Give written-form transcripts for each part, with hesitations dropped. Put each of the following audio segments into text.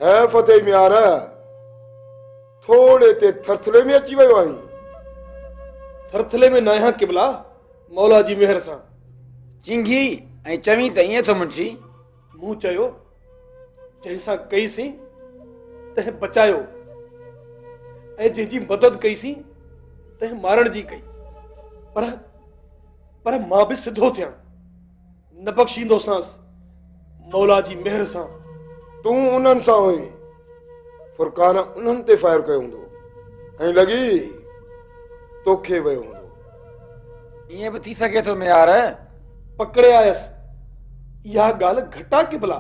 ऐ फतेह मियार थोड़े ते थरथले में अची वियो आहीं। थरथले में न आहियां किबला, मौला जी मेहर सां। चिंगी ऐं चवीं त ईअं थो मुंशी। मूं चयो जंहिंसां कईसीं तंहिं बचायो, ऐं जंहिंजी मदद कईसीं तंहिं मारण जी कई। पर मां बि सिधो थियां, न बख़्शींदोसांसि मौला जी मेहर सां। तूं उन्हनि सां हुई, फुरकान उन्हनि ते फायर कयो हूंदो ऐं लॻी तोखे वियो हूंदो। ईअं बि थी सघे थो मियार। पकड़े आयसि, इहा ॻाल्हि घटा किबला।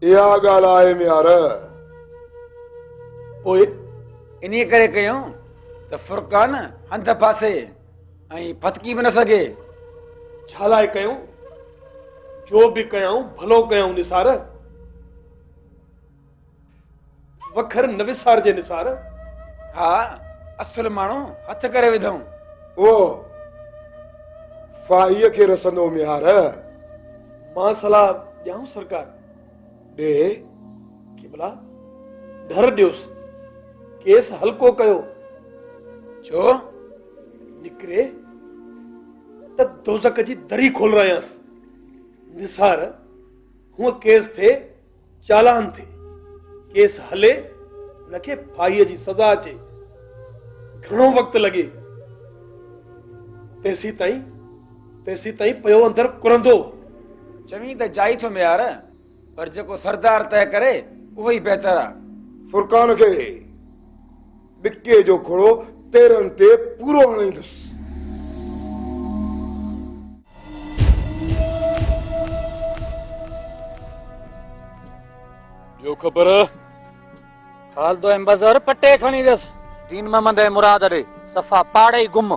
इहा ॻाल्हि आहे मियार। पोइ इन्हीअ करे कयूं त फुरकान हंध पासे ऐं फतकी बि न सघे। छा लाइ कयूं? जो बि कयूं भलो कयूं निसार। वखर न विसारजे निसार। हा, असुल माण्हू हथ करे विधऊं। ओ फाहीअ खे रसंदो मियार। मां सलाह ॾियां सरकार? ॾे किबला डर ॾियोसि, केस हल्को कयो। छो? निकिरे त दोज़ख जी दरी खोल रहियासि। निसार हूअ केस थे चालान थे, केस हले उनखे फाहीअ जी सज़ा अचे, घणो वक़्तु लॻे। तेसी ताईं पियो अंदर कुरंदो। चवीं त जाई थो मियार, पर जेको सरदार तय करे उहो ई बहितर आहे। फुरकान खे ॾिके जो खोड़ो तेरनि ते पूरो हणाईंदुसि। ॿियो ख़बर? हाल दो एम्बेसडर पट्टे खणी वियसि, 3 महमद मुराद ॾे सफ़ा पाड़े ई गुम।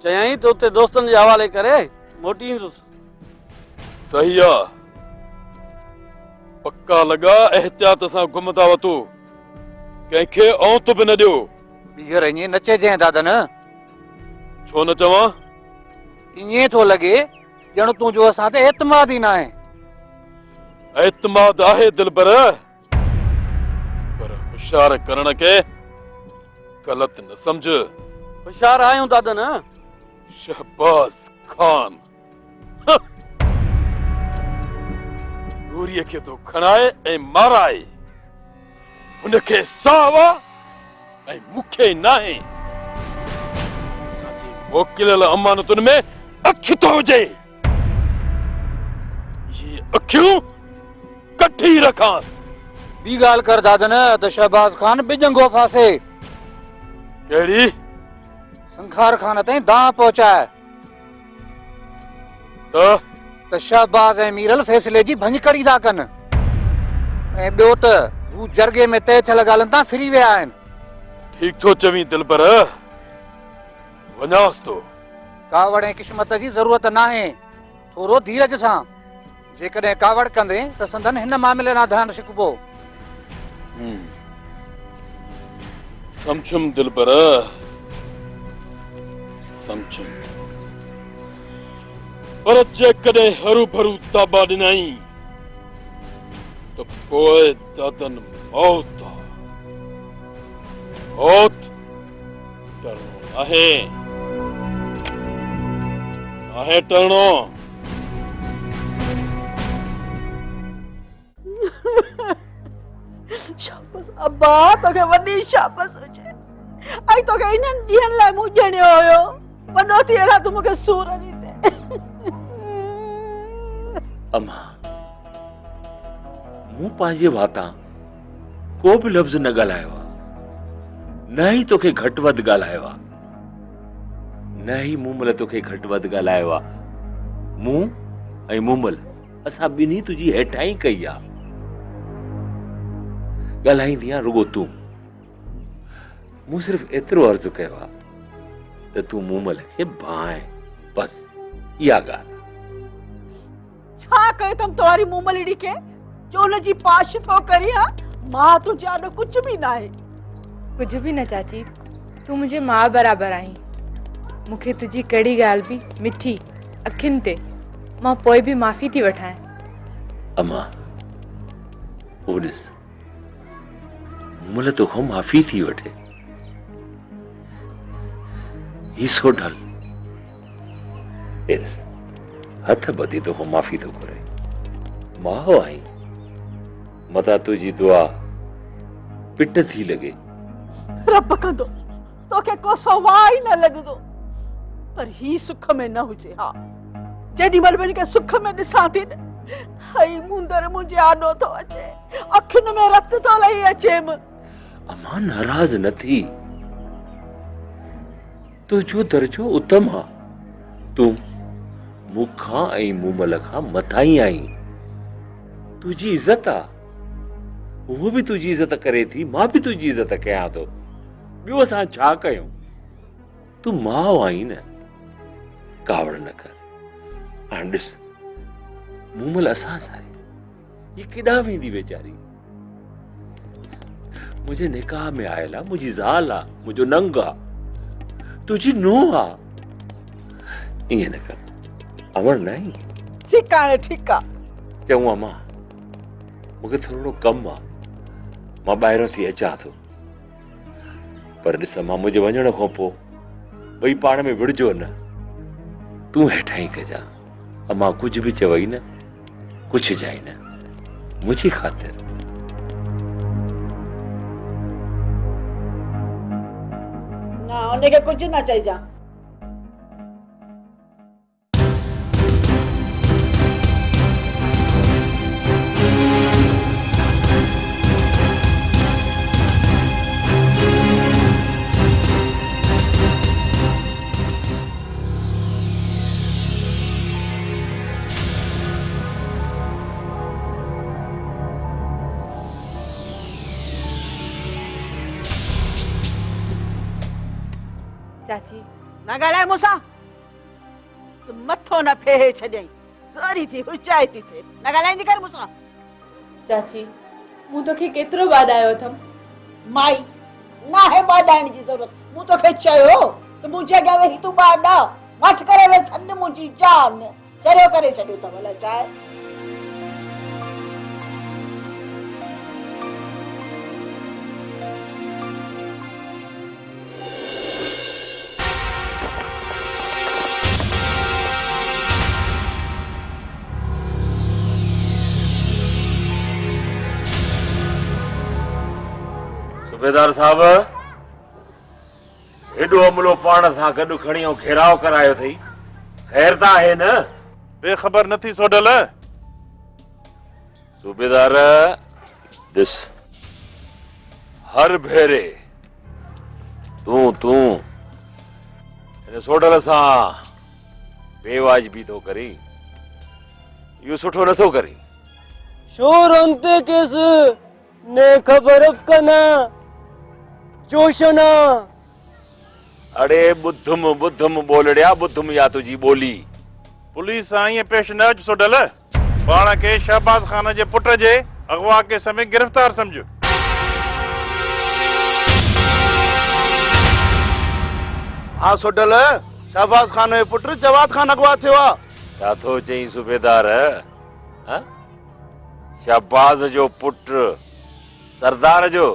चयई त उते दोस्तनि जे हवाले करे मोटी ईंदुसि। सही आहे, पक्का लॻा एहतियात सां गुम था वठो, कंहिंखे औंत बि न ॾियो। ॿीहर ईअं न चइजांइ दादन। छो न चवां? ईअं थो लॻे ॼण तूं जो असां ते एतमाद ई न आहे। एतमाद आहे दिलबर, पर होशियार करण खे ग़लत न समझ। होशियार आहियूं दादन। शहबाज खान गोरीअ खे तो खणाए ऐं माराए, हुनखे सावा ऐं मूंखे नाहे। असांजी मोकिलियल अमानतुनि में अखि थो हुजे, ये अखियूं कठी रखांसि। ॿी ॻाल्हि कर दादन त शहबाज खान बिजंगो फासे। कहिड़ी? संखार खान ताईं दांह पहुचाए त शहबाज ऐं मीरल फैसले जी भंजकड़ी था कनि, ऐं ॿियो त हू जरगे में तय थियल ॻाल्हियुनि तां फिरी विया आहिनि। ठीक थो चवीं दिलबर, वञांसि थो। कावड़ ऐं क़िस्मत जी ज़रूरत नाहे, थोरो धीरज सां। जेकॾहिं कावड़ कंदे त संदन हिन मामले ना ध्यानु छिकबो। समझुम दिलबर, समझुम, पर जेकॾहिं हरू भरू ताबा ॾिनई त पोइ दादन मौत मौत टरणो नाहे टरणो। शाबाश अब्बा, तोखे वॾी शाबाश हुजे। ऐं तोखे इन्हनि ॾींहंनि लाइ मूं ॼणियो हुयो, वॾो थी अहिड़ा तूं मूंखे सूर ॾींदे। अम्मा, मूं पंहिंजे वातां को बि लफ़्ज़ न ॻाल्हायो आहे, न ई तोखे घटि वधि ॻाल्हायो आहे, न ई मूमल तोखे घटि वधि ॻाल्हायो आहे। मूं ऐं मूमल असां ॿिन्ही तुंहिंजी हेठाई कई आहे। ॻाल्हाईंदी आहे रुगो तूं। मूं सिर्फ़ एतिरो अर्ज़ु कयो आहे त तूं मूमल खे भाए, बस इहा ॻाल्हि। छा कयो अथमि तोरी मूमलड़ी खे जो हुनजी पाश थो करी? हा, मां तुंहिंजे आॾो कुझु बि न आहे। कुझु बि न चाची, तूं मुंहिंजे माउ बराबरि आहीं। मूंखे तुंहिंजी कड़ी ॻाल्हि बि मिठी अखियुनि ते मां पोइ बि माफ़ी थी वठां। अम्मा, वो ॾिस, मूमल तोखां माफ़ी थी वठे। ही सोडल एस हथ बधी तोखां माफ़ी तो करे। मां आई मता तुझी दुआ पिट थी लगे। रब कंदो तोखे को सवाई न लगदो, पर ही सुख में न हुजे। हाँ जेडी मल वञी के सुख में ॾिसां थी न, हई मुंदर मुंहिंजे आॾो थो अचे, अखियुनि में रत थो लही अचे। अमां नाराज न थी, तुझो दर्जो उत्तम आ। तू मुखां ऐं मूमल खां मथाई आई। तुझी इज्जत आ, वो भी तुझी इज्जत करे थी, मां भी तुझी इज्जत कयां थो। ॿियो असां छा कयूं? तू मां आई न, कावड़ न कर। हाणे ॾिस मूमल असां सां आहे, ये केॾां वेंदी वेचारी? मुंहिंजे निकाह में आयल आहे, मुंहिंजी ज़ाल आहे, मुंहिंजो नंग आहे, तुझी नूंहं आहे। ईअं न कर अमर न आई। ठीकु आहे ठीकु आहे। चऊं अम्मा मूंखे थोरो कमु आहे, मां ॿाहिरों थी अचां थो। पर ॾिस अम्मा मुंहिंजे वञण खां पोइ ॿई पाण में विड़जो न। तूं हेठां ई कजां। अम्मा कुझु बि चवई न, कुझु जाई न, मुंहिंजी ख़ातिर। ना उनखे कुझु न चइजां। चाची न ॻाल्हाए मूंसां, तूं मथो न फेहे छॾियईं, सॉरी थी हुचाई थी थिए। न ॻाल्हाईंदी कर मूंसां। चाची मूं तोखे केतिरो ॿाॾायो अथमि? माई ना है ॿाॾाइण जी ज़रूरत। मूं तोखे चयो त मुंहिंजे अॻियां वेही तूं ॿाॾा, मठ करे वे छॾ मुंहिंजी जान। चरियो करे छॾियो अथव अलाए छा आहे। सूबेदार साहब हेॾो अमलो पाण सां गॾु खणी घेराव करायो अथई, ख़ैर त आहे न? बेखबर नथी सोडल। सूबेदार ॾिस हर भेरे तूं हिन सोडल सां बेवाजिबी थो करी, इहो सुठो नथो करी। शोर अंते केस ने खबर कना जोशना। अड़े बुद्धम बोलड़िया, बुद्धम या तुझी बोली। पुलिस आई पेश न अच सोडल। पाण के शहबाज खान जे पुट जे अगवा के समय गिरफ्तार समझ। हाँ सोडल, शहबाज खान जो पुट जवाद खान अगवा थियो आ। छा थो चई सूबेदार? हाँ? शहबाज जो पुट सरदार जो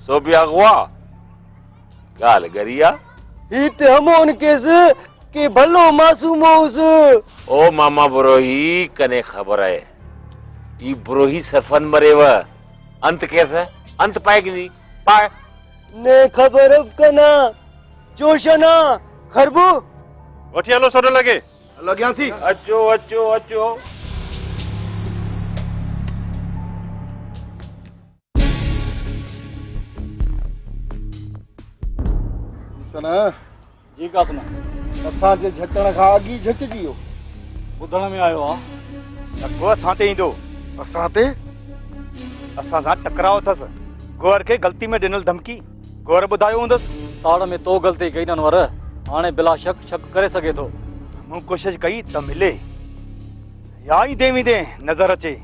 सो भी अगवा? गाल गरिया हित हमोन केस के भलो मासूम होस। ओ मामा बुरोही कने खबर है ई बुरोही सरफन मरेव अंत कैसे अंत पाएगी नहीं पाए ने खबर कना जोशना खरबू वठी हलो सोडल लगे लग्या थी। अचो अचो अचो। जी का सुना असां जे झटण खां अॻी झटजी वियो। ॿुधण में आयो आहे को असां ते ईंदो, असां ते असां सां टकराव अथस। गोर के गलती में ॾिनल धमकी गोर ॿुधायो हूंदसि। ताड़ में तो गलती कई ननवर, हाणे बिला शक करे सके थो। मूं कोशिश कई त मिले या ई देवी दे नजर अचे,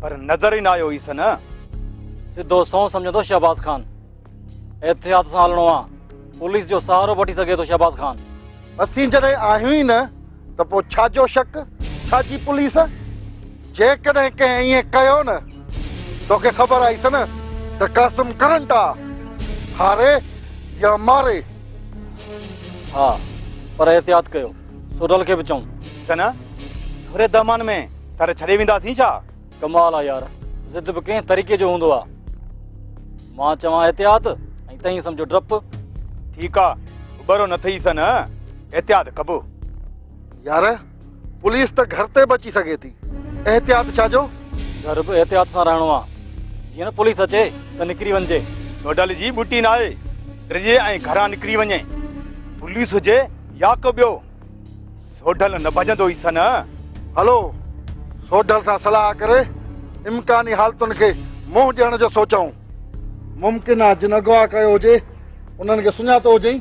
पर नजर ई न आयो ईसन। सिधो सौ समझंदो शहबाज खान। एहतियात सां हलणो आहे, पुलिस जो सहारो वठी सके थो शहबाज खान। असीं जॾहिं आहियूं ई न त पोइ छाजो शक, छाजी पुलिस? जेकॾहिं कंहिं ईअं कयो न, तोखे ख़बर आईस न त कासिम करनि था हारे या मारे। हाँ पर एहतियात कयो, सोडल खे बि चऊं। सन थोरे दमान में तारे छॾे वेंदासीं छा? कमाल आहे यार, ज़िद बि कंहिं तरीक़े जो हूंदो आहे। मां चवां एहतियात ऐं तईं सम्झो डपु। ठीकु आहे, उबरो न थई सन, एहतियात कबो। यार पुलिस त घर ते बची सघे थी, एहतियात छा जो? घर बि एहतियात सां रहणो आहे, जीअं न पुलिस अचे त निकिरी वञिजे। सोडल जी बूटी न आहे, डिॼे ऐं घरां निकिरी वञे, पुलिस हुजे या को ॿियो, सोडल न भॼंदो ई सन। हलो सोडल सां सलाह करे इम्कानी हालतुनि खे मुंहुं ॾियण जो सोचूं। मुमकिन आहे जिन अगवा कयो हुजे उन्हनि खे सुञातो हुजे।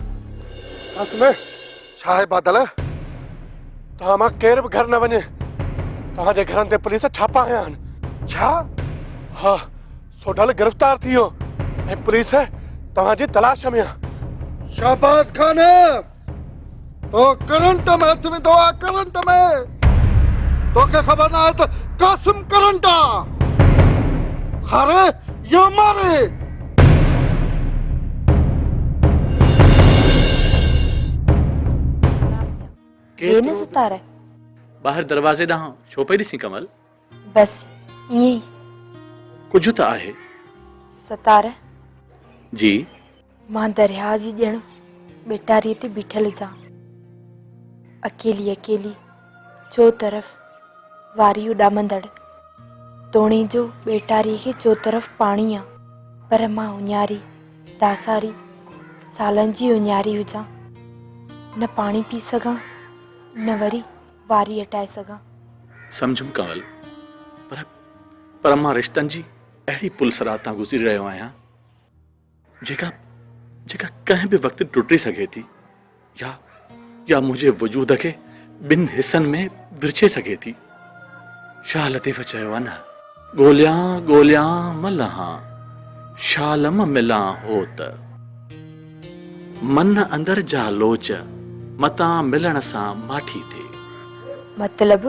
छा आहे बादल? तव्हां मां केर बि घर न वञे, तव्हांजे घरनि ते पुलिस छापा हया आहिनि। छा? हाँ, सोडल गिरफ़्तार थी वियो ऐं पुलिस तव्हांजी तलाश में आहे। शाहबाज खान तो करंट में हथ विधो आहे, करंट में। तोखे ख़बर न आहे त कासिम करंट आहे, हारे या मारे। ये न सितारा बाहर दरवाजे ॾांहुं छो पई ॾिसी कमल? बस ईअं ई कुझु त आहे। सितारा जी मां दरिया जी ॼण बेटारीअ ते बीठल हुजां, अकेली अकेली चो तरफ़ वारी उॾामंदड़, तोणे जो बेटारीअ खे चो तरफ़ पाणी आहे, पर मां उन्यारी दासारी सालनि जी उन्यारी हुजां, न पाणी पी सघां न वरी वारी हटाए सघां। समझुम कमल, पर मां रिश्तनि जी अहिड़ी पुलसराह तां गुज़री रहियो आहियां जेका कंहिं बि वक़्तु टुटी सघे थी या मुंहिंजे वजूद खे ॿिनि हिसनि में विरछे सघे थी। शाह लतीफ़ चयो आहे न, ॻोल्हियां ॻोल्हियां मलहां शालम मिलां होत, मन अंदर जा लोच मतां मिलण सां माठी थे। मतलब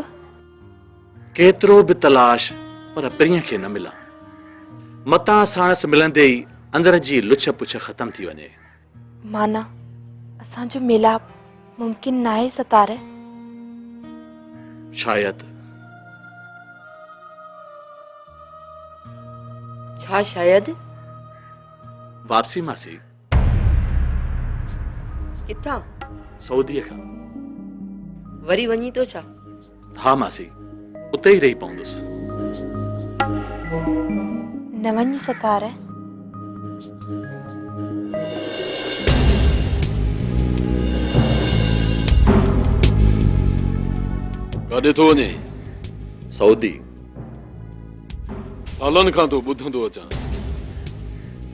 केतिरो बि तलाश पर प्रिय खे न मिलां, मतां साणस मिलंदे ई अंदर जी लुछ पुछ ख़तम थी वञे। माना असांजो मिलाप मुमकिन न आहे सितारे? शायद। छा शायद? वापसी मासी किथां? सऊदीअ खां। वरी वञी तो छा? हा मासी, उते ई रही पवंदुसि। न वञ सितारे। काॾे थो वञे? सऊदी। सालनि खां तो ॿुधंदो अचां,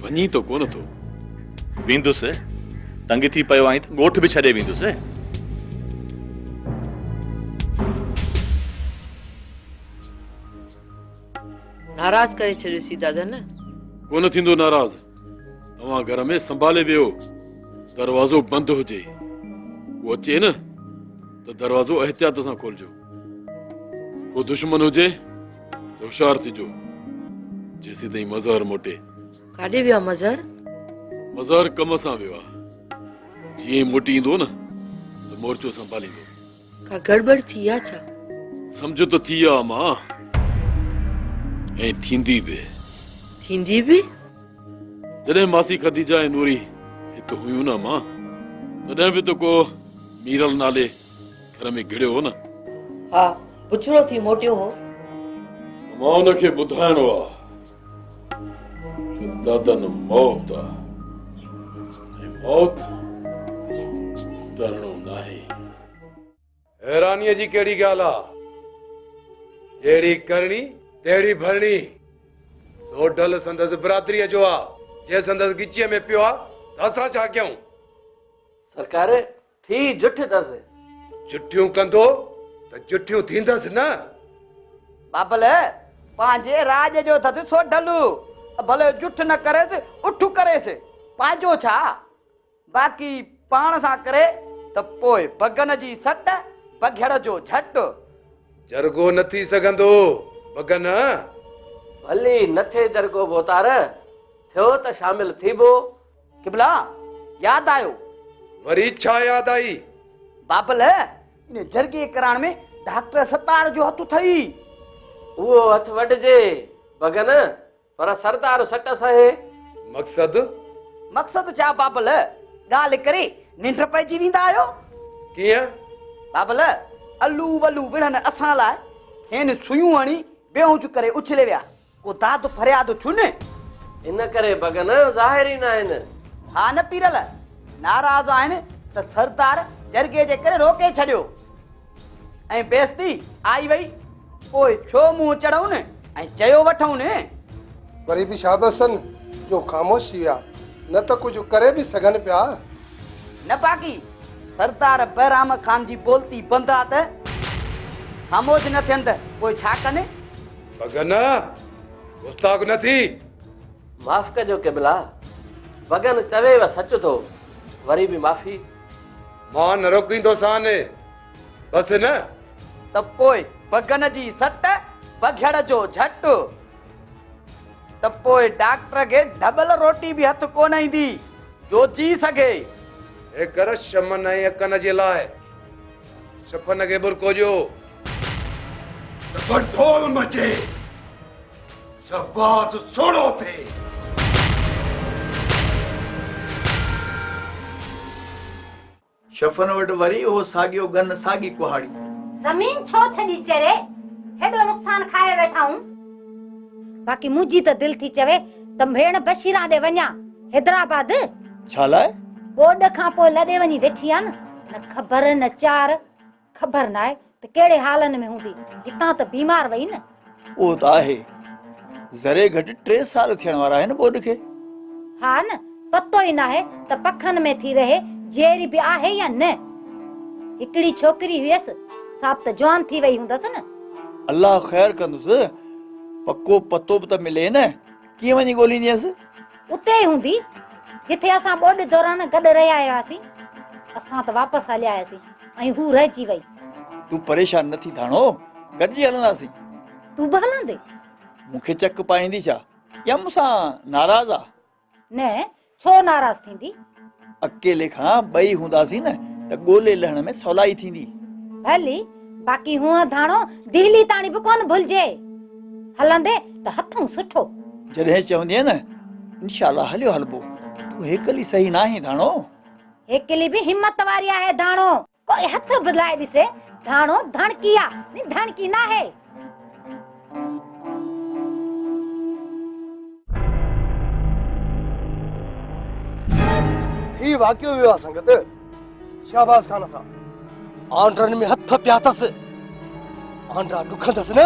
वञी तो कोन थो। वेंदुसि, तंग थी पियो आहीं त ॻोठ बि छॾे वेंदुसि। नाराज करे छॾियोसी दादा न? कोन थींदो नाराज़। तव्हां घर में संभाले वियो, दरवाज़ो बंदि हुजे, को अचे न त दरवाज़ो एहतियात सां खोलजो। को दुश्मन हुजे त होशियार थिजो, जेसीं ताईं मज़हर मोटे। काॾे वियो मज़हर? मज़हर कम सां वियो आहे, जीअं मोटी ईंदो न त मोर्चो संभालींदो। का गड़बड़ थी आहे छा? समझ तो थी आहे मां, ऐं थींदी बि। थींदी बि? जॾहिं मासी खदीजा ऐं नूरी हिते हुयूं न मां, तॾहिं बि त को मीरल नाले घर में घिड़ियो हो न। हा, पुछड़ो थी मोटियो हो। मां उनखे ॿुधाइणो आहे दादन मौत आहे, ऐं मौत डरणो नाहे। हैरानीअ जी कहिड़ी ॻाल्हि आहे? जहिड़ी करणी तहिड़ी भरणी। सोडल संदसि बिरादरीअ जो आहे, जे संदसि गिचीअ में पियो आहे त असां छा कयूं? सरकार थी जुठ अथसि। जुठियूं कंदो त जुठियूं थींदसि न। बाबल पंहिंजे राज जो अथसि सोडलू, भले जुठ न करेसि उठ करेसि, पंहिंजो छा? बाक़ी पाण सां करे त पोइ बगन जी सट बघेड़ जो झट। जरगो न थी सघंदो बगन। भले नथे जरगो बोतार, थियो त शामिल थीबो। किबला याद आयो? वरी छा याद आई? बाबल इन जरगे कराण में डॉक्टर सतार जो हथ थई। वो हथ वडजे भगन, पर सरदार सट सहे। मकसद? मकसद छा बाबल? गाल करे निंड पइजी वेंदा आयो। कियां? बाबल अलू वलू विढ़न असां लाइ हेन सुयूं हणी बेहोश करे उछले विया। को दाद फरियाद छुन इन करे भगन ज़ाहिरी न आहिनि। हा न पीरल नाराज़ आहिनि त सरदार जरगे जे करे रोके छॾियो ऐं बेइज्जती आई वई। पोइ छो मुंहुं चढ़ूं न ऐं चयो वठूं न। वरी बि शाबसन जो ख़ामोश थी विया, न त कुझु करे बि सघनि पिया। न बाक़ी सरदार बहराम खान जी बोलती बंद आ त ख़ामोश न थियनि त पोइ छा कनि? भगन गुस्ताख न थी। माफ़ कजो किबला, भगन चवेव सच थो, वरी बि माफ़ी। मां न रोकींदो सान बस न। त पोइ भगन जी सट बघड़ जो झट। त पोइ डॉक्टर खे डबल रोटी बि हथ कोन ईंदी जो जी सघे। एकर शमन ऐं अकन जे लाइ शफन खे बुरको जो बड़धोल मचे, शहबाज सोड़ो थे। शफन वटि वरी उहो साॻियो गन साॻी कुहाड़ी। ज़मीन छो छॾी चरे, हेॾो नुक़सान खाए वेठा हूं। बाक़ी मुंहिंजी त दिल थी चवे त भेण बशीरा ॾे वञा हैदराबाद। छा लाइ? बोर्ड खां पोइ लॾे वञी वेठी आ न ख़बर न चार। ख़बर न आहे त कहिड़े हालनि में हूंदी। हितां त बीमार वई न। उहो त आहे, ज़रे घटि 3 साल थियण वारा आहिनि बोर्ड खे। हा न, पतो ई न आहे त पखन में थी रहे जेरी बि आहे या न। हिकिड़ी छोकिरी हुयसि, साब त जवान थी वई हूंदसि न। अल्लाह ख़ैर कंदुसि, पक्को पतो बि त मिले न। कीअं वञी ॻोल्हींदीअसि? उते ई हूंदी जिथे असां बोर्ड दौरान गॾु रहिया हुआसीं। असां त वापसि हलिया आयासीं ऐं हू रहिजी वई। तूं परेशान न थी थाणो, गॾिजी हलंदासीं। तूं बि हलंदे? मूंखे चक पाईंदी छा या मूंसां नाराज़ आ? न, छो नाराज़ थींदी? अकेले खां ॿई हूंदासीं न त ॻोल्हे लहण में सवलाई थींदी। भली, बाक़ी हूअं धाणो दिल्ली ताणी बि कोन भुलिजे। हलंदे त हथूं सुठो। जॾहिं चवंदीअ न इंशाअल्लाह हलियो हलबो। तूं हेकली सही नाहीं धाणो। हेकली बि हिम्मत वारी आहे धाणो। कोई हथ बदलाए ॾिसे, धाणो धणकी आ, धणकी ना है। ही वाकियो वियो आहे संगत शाहबाज खान सां। आंड्रनि में हथ पिया अथसि। आंड्रा ॾुखंदसि न,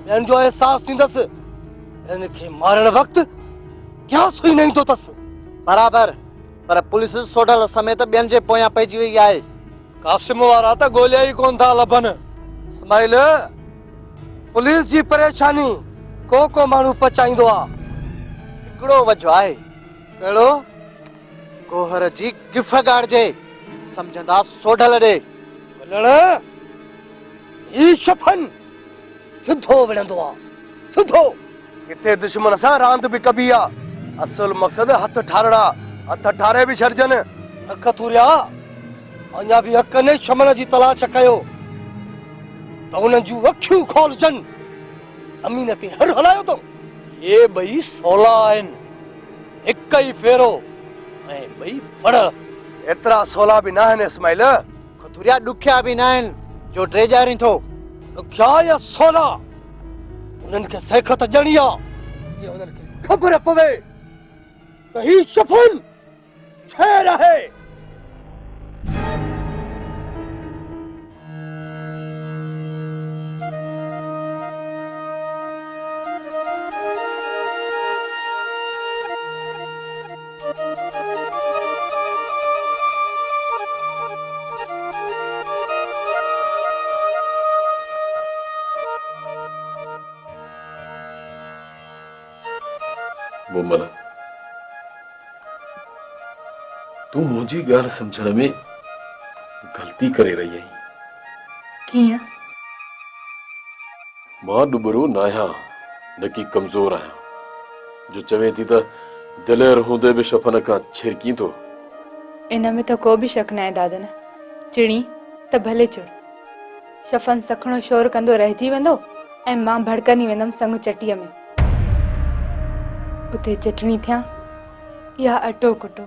ॿियनि जो अहसास थींदसि। इन खे मारण वक़्तु क्या सुई न ईंदो अथसि। बराबर, पर पुलिस सोडल समेत ॿियनि जे पोयां पइजी वई आहे। कासिम वारा त ॻोल्हिया ई कोन था लभनि। इस्माइल, पुलिस जी परेशानी को माण्हू पचाईंदो आहे। हिकिड़ो वजो आहे। कहिड़ो? गोहर जी गिफ गाड़जे, समझंदा सोडल ॾे। वलण ही शफन सिधो विढ़ंदो आहे, सिधो। किथे दुश्मन सां रांदि बि कबी आहे। असुल मक़सद हथ ठारड़ा, हथ ठारे बि छॾजनि। अख थूरिया, अञा बि हक़ ने शमन जी तलाश कयो त उन्हनि जूं अखियूं खोलजनि। ज़मीन ते हर हलायो तो ये ॿई सवला आहिनि। हिकु ई फेरो ऐं ॿई फड़। एतिरा सवला बि न आहिनि इस्माइल। खथुरिया ॾुखिया बि न आहिनि जो ड्रेजारी थो। ॾुखिया या सवला, उन्हनि खे सेखत ॼणी आहे। ये उन्हनि खे ख़बर पवे त ही शफन छेर आहे। मोमल, तू मुंहिंजी ॻाल्हि सम्झण में ग़लती करे रही आहीं। कीअं? मां ॾुबरो न आहियां, न कि कमज़ोर आहियां जो चवे थी त दिलेर हूंदे बि शफ़न खां छिरकी थो। इन में तो को भी शक न आहे दादन। चिड़ी त भले चुर। शफ़न सखणो शोर कंदो रहिजी वेंदो ऐं मां भड़कंदी वेंदमि संग चटीअ में। उते चटणी थियां या अटो कुटो,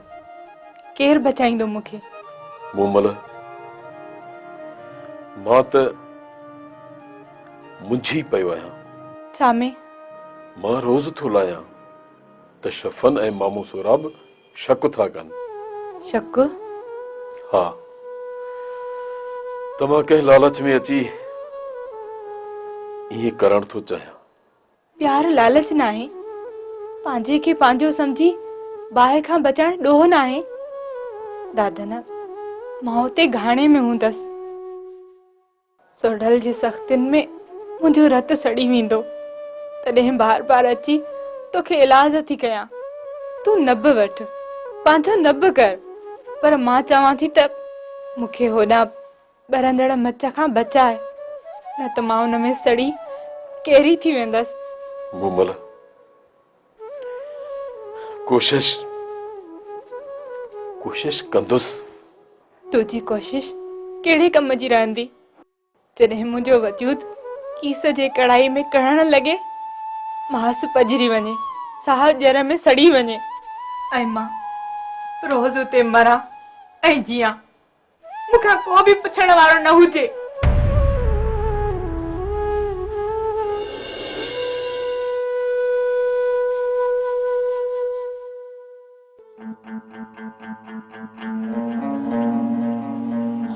केरु बचाईंदो मूंखे? मूमल मां त मुंझी पियो आहियां। छा में? मां रोज़ थो लायां त शफ़न ऐं मामू सोराब शक था कनि। शक? हा, त मां कंहिं लालच में अची इहे करण थो चाहियां। प्यार लालच न आहे। पंहिंजे खे पंहिंजो समझी बाहि खां बचण ॾोह न आहे। दादन मां उते घाणे में हूंदसि। सोढल जी सख़्तियुनि में मुंहिंजो रतु सड़ी वेंदो। तॾहिं बार बार अची तोखे इलाज थी कयां। तूं नब वठ, पंहिंजो नब कर। पर मां चवां थी त मूंखे होॾां ॿरंदड़ मच्छ खां बचाए, न त मां हुन में सड़ी केरी थी वेंदसि। मूमल कोशिश कंदुसि। तुंहिंजी कोशिश कहिड़े कम जी रहंदी? जॾहिं मुंहिंजो वजूद कीस जे कढ़ाई में कढ़ण लॻे, मांस पजरी वञे, साह जर में सड़ी वञे, ऐं मां रोज़ उते मरां ऐं जियां। मूंखां को बि पुछण वारो न हुजे।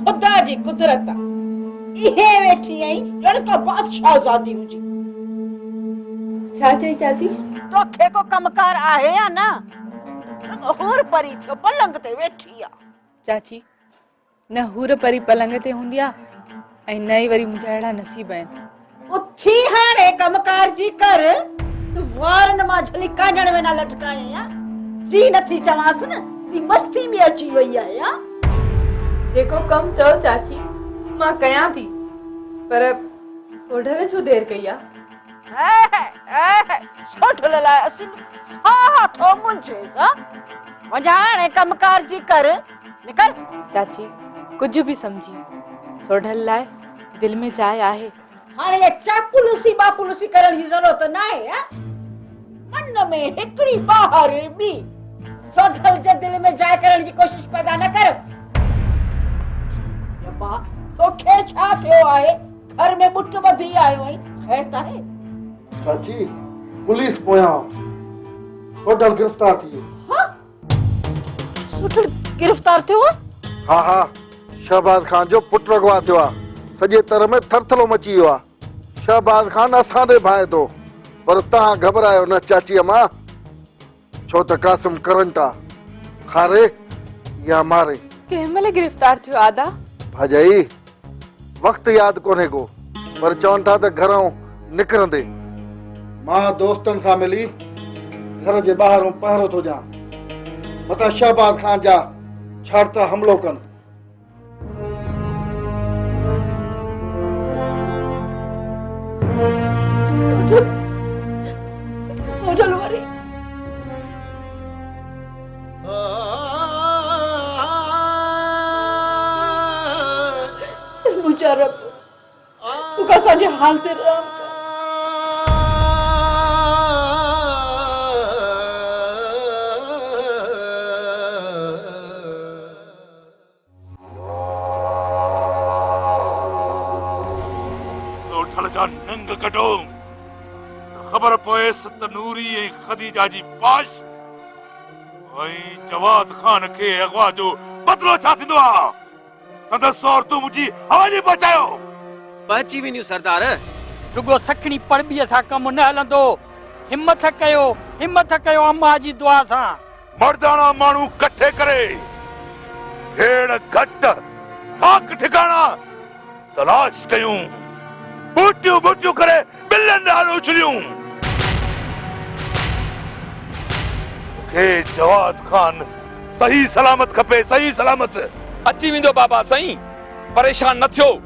खुदा जी कुदरत इहे वेठी आई लड़का बादशाह ज़ादी हुजी। छा चई चाची? तोखे को कमकार आहे या न? हूर परी थियो पलंग ते वेठी आ। चाची न हूर परी पलंग ते हूंदी आ ऐं न ई वरी मुंहिंजा अहिड़ा नसीब आहिनि। उथी हाणे कमकार जी कर। वारन मां झली कांजण में न लटकाए या जी नथी चवांस न ती मस्ती में अची वई आहे या। जेको कम चओ चाची मां कयां थी, पर सोढल छो देर कई आ? सोढल लाइ असीं साह थो मुंझे सा वजाणे कमकार जी कर निकर। चाची कुछ भी समझी, सोढल लाइ दिल में जाइ आहे। हाणे ये चापुलुसी बापुलुसी करण जी जरूरत न आहे। मन में हिकड़ी बाहर बि सोढल जे दिल में जाइ करण जी कोशिश पैदा न कर। बा तोखे छा थियो आहे? घर में बुट बधी आयो है, खैर त है? चाची पुलिस पोया सोढल गिरफ्तार थी। हां सोढल गिरफ्तार थियो? हा हा, शहबाज खान जो पुट अगवा थियो आ। सजे तरह में थरथलो मची वियो आ। शहबाज खान असां दे भाए तो, पर तहां घबरायो न चाची अम्मा। छो त कासिम करंटा खारे या मारे। केमले गिरफ्तार थियो आदा? भाजाई वक्त याद कोने को, पर चवन था त घरों निकरंदे मां दोस्तन सां मिली घर जे बाहरों पहरो तो जा मता शहबाज खान जा छाड़ता हमलो कन। सोढल वरी मुझा रब तू का साजे हाल ते रहम सोढल जा नंग कटो खबर पोए सत नूरी ऐं खदीजा जी पाश ऐं जवाद खान खे अगवा जो बदलो छा थींदो आहे? संदसि और तू मुझी हवाली बचायो। पहुची वञो सरदार। रुगो सखणी पड़बीअ सां कम न हलंदो। हिम्मत कयो अम्मा जी दुआ सां। मर्दाना माण्हू कठे करे ढेड़ घट थाक ठिकाना तलाश कयूं, बूटियूं बूटियूं करे बिलन हाल उछलियूं। के जवाद खान सही सलामत खपे, सही सलामत। अची वेंदो बाबा साईं, परेशान न थियो।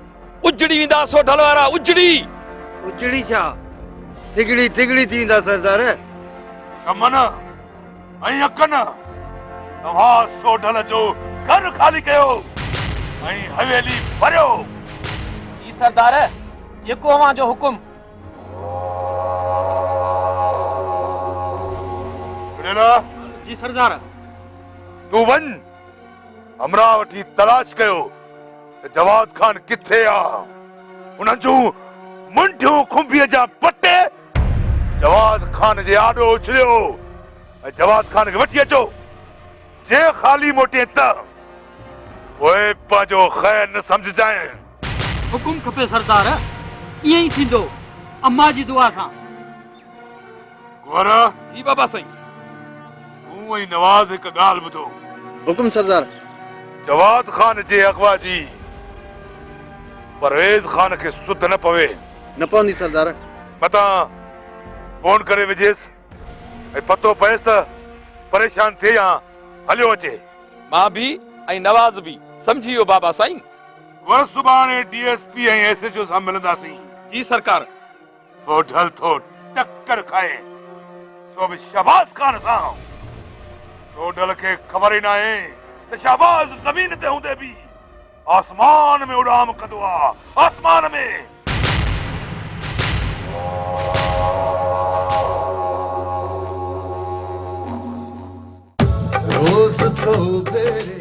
उजड़ी वेंदा सोढल वारा, उजड़ी छा तिगड़ी तिगड़ी थींदा सरदार। कमना ऐं अकन तव्हां सोढल जो घर खाली कयो ऐं हवेली भरियो। जी सरदार, जेको अवां जो हुकुम। जी सरदार। तू वञ अमरावती तलाश कयो त जवाद खान किथे आ। उन्हनि जूं मुंडियूं खुंबीअ जा पटे जवाद खान जे आॾो उछलियो ऐं जवाद खान खे वठी अचो। जे ख़ाली मोटे त उहे पंहिंजो ख़ैर न सम्झजांइ। हुकुम खपे सरदार, ईअं ई थींदो अम्मा जी दुआ सां। कुंवर। जी बाबा साईं। तूं ऐं नवाज़ हिकु ॻाल्हि ॿुधो। हुकुम सरदार। जवाद खान जे अगवा जी परवेज़ खान खे सुध न पवे। न पवंदी सरदार। मता फोन करे विझेसि ऐं पतो पएसि त परेशान थिए या हलियो अचे। मां बि ऐं नवाज़ बि समझी वियो बाबा साईं। वर सुभाणे डीएसपी ऐं एसएचओ सां मिलंदासीं। जी सरकार। सोढल थो टक्कर खाए सो बि शहबाज खान सां। सोढल खे ख़बर ई न आहे त शहबाज ज़मीन ते हूंदे बि आसमान में उड़ाम कंदो आहे। आसमान में। रोज़ थो भेरे